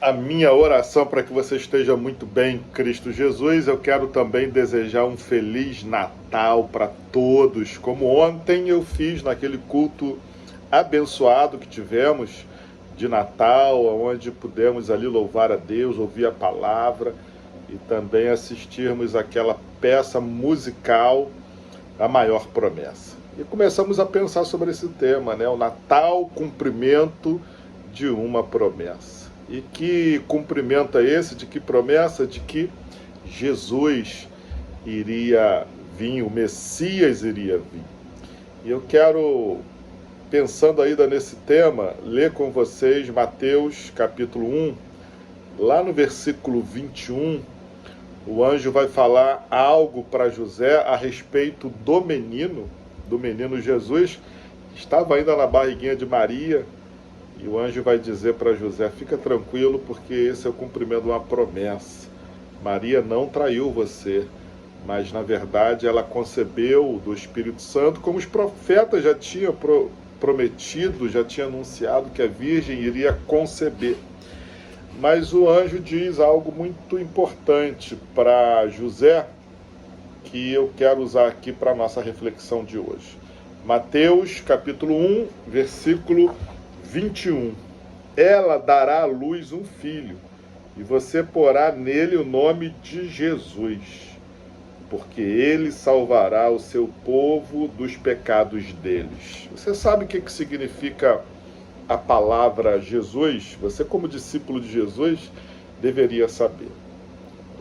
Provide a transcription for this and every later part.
A minha oração para que você esteja muito bem em Cristo Jesus. Eu quero também desejar um Feliz Natal para todos, como ontem eu fiz naquele culto abençoado que tivemos de Natal, onde pudemos ali louvar a Deus, ouvir a palavra e também assistirmos aquela peça musical, A Maior Promessa. E começamos a pensar sobre esse tema, né? O Natal, cumprimento de uma promessa. E que cumprimento é esse? De que promessa? De que Jesus iria vir, o Messias iria vir. E eu quero, pensando ainda nesse tema, ler com vocês Mateus capítulo 1, lá no versículo 21, o anjo vai falar algo para José a respeito do menino Jesus, que estava ainda na barriguinha de Maria. E o anjo vai dizer para José: fica tranquilo, porque esse é o cumprimento de uma promessa. Maria não traiu você, mas na verdade ela concebeu do Espírito Santo, como os profetas já tinham prometido, já tinham anunciado que a Virgem iria conceber. Mas o anjo diz algo muito importante para José, que eu quero usar aqui para a nossa reflexão de hoje. Mateus capítulo 1, versículo 21. Ela dará à luz um filho, e você porá nele o nome de Jesus, porque ele salvará o seu povo dos pecados deles. Você sabe o que significa a palavra Jesus? Você, como discípulo de Jesus, deveria saber.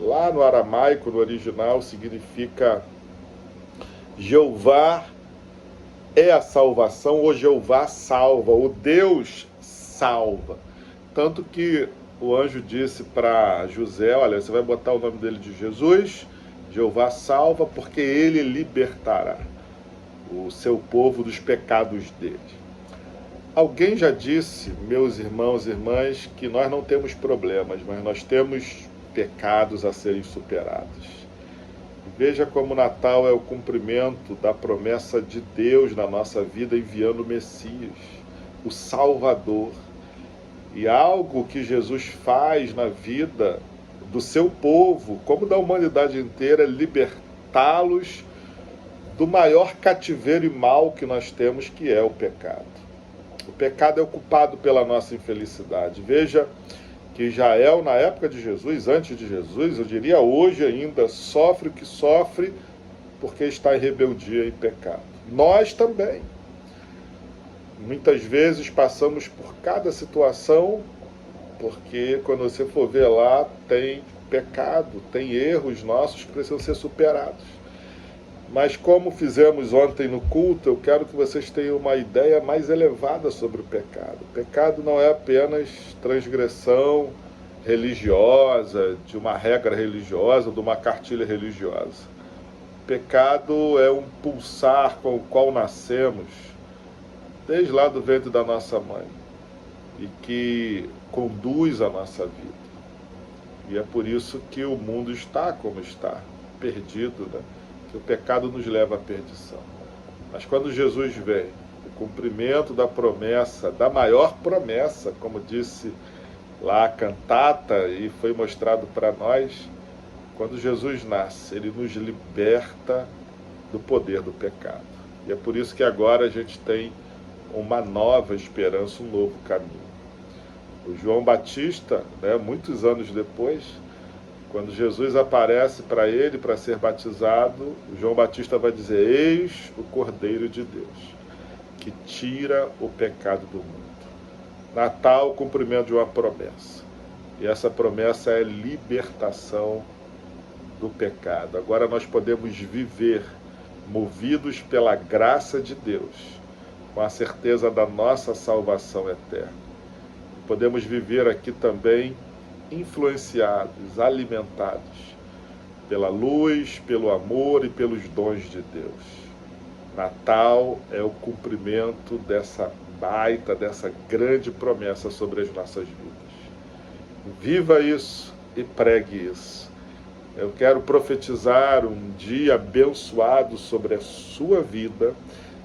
Lá no aramaico, no original, significa Jeová é a salvação, ou Jeová salva, o Deus salva. Tanto que o anjo disse para José: olha, você vai botar o nome dele de Jesus, Jeová salva, porque ele libertará o seu povo dos pecados dele. Alguém já disse, meus irmãos e irmãs, que nós não temos problemas, mas nós temos pecados a serem superados. Veja como o Natal é o cumprimento da promessa de Deus na nossa vida, enviando o Messias, o Salvador. E algo que Jesus faz na vida do seu povo, como da humanidade inteira, é libertá-los do maior cativeiro e mal que nós temos, que é o pecado. O pecado é o culpado pela nossa infelicidade. Veja que Israel, na época de Jesus, antes de Jesus, eu diria hoje ainda, sofre o que sofre porque está em rebeldia e pecado. Nós também. Muitas vezes passamos por cada situação, porque quando você for ver lá, tem pecado, tem erros nossos que precisam ser superados. Mas como fizemos ontem no culto, eu quero que vocês tenham uma ideia mais elevada sobre o pecado. O pecado não é apenas transgressão religiosa, de uma regra religiosa, de uma cartilha religiosa. O pecado é um pulsar com o qual nascemos, desde lá do ventre da nossa mãe, e que conduz a nossa vida. E é por isso que o mundo está como está, perdido, né? Que o pecado nos leva à perdição. Mas quando Jesus vem, o cumprimento da promessa, da maior promessa, como disse lá a cantata e foi mostrado para nós, quando Jesus nasce, ele nos liberta do poder do pecado. E é por isso que agora a gente tem uma nova esperança, um novo caminho. O João Batista, né, muitos anos depois, quando Jesus aparece para ele, para ser batizado, o João Batista vai dizer: eis o Cordeiro de Deus, que tira o pecado do mundo. Natal, o cumprimento de uma promessa. E essa promessa é libertação do pecado. Agora nós podemos viver movidos pela graça de Deus, com a certeza da nossa salvação eterna. Podemos viver aqui também influenciados, alimentados pela luz, pelo amor e pelos dons de Deus. Natal é o cumprimento dessa baita, dessa grande promessa sobre as nossas vidas. Viva isso e pregue isso. Eu quero profetizar um dia abençoado sobre a sua vida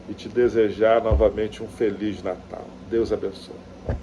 e te desejar novamente um Feliz Natal. Deus abençoe.